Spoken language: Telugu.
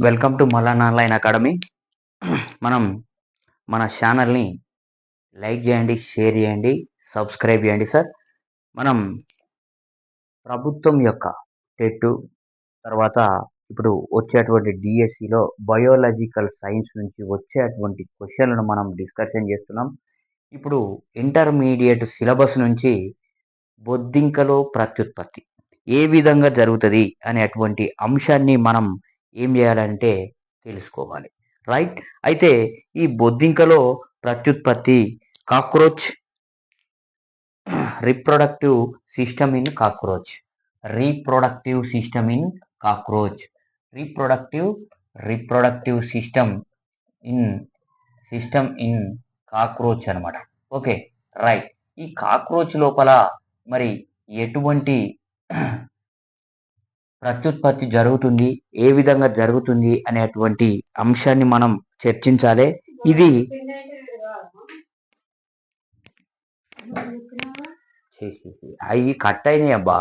Welcome to Malan online academy. మనం మన ఛానల్ని లైక్ చేయండి, షేర్ చేయండి, సబ్స్క్రైబ్ చేయండి సార్. మనం ప్రభుత్వం యొక్క టెట్ తర్వాత ఇప్పుడు వచ్చేటువంటి డిఎస్సిలో బయోలాజికల్ సైన్స్ నుంచి వచ్చేటువంటి క్వశ్చన్లను మనం డిస్కషన్ చేస్తున్నాం. ఇప్పుడు ఇంటర్మీడియట్ సిలబస్ నుంచి బొద్దింకలో ప్రత్యుత్పత్తి ఏ విధంగా జరుగుతుంది అనేటువంటి అంశాన్ని మనం ఏం చేయాలంటే తెలుసుకోవాలి, రైట్? అయితే ఈ బొద్దింకలో ప్రత్యుత్పత్తి cockroach reproductive system in cockroach reproductive system in cockroach reproductive system in cockroach అనమాట. Okay, right. ఈ కాక్రోచ్ లోపల మరి ఎటువంటి ప్రత్యుత్పత్తి జరుగుతుంది, ఏ విధంగా జరుగుతుంది అనేటువంటి అంశాన్ని మనం చర్చించాలి. ఇది అవి కట్ అయినాయి అబ్బా.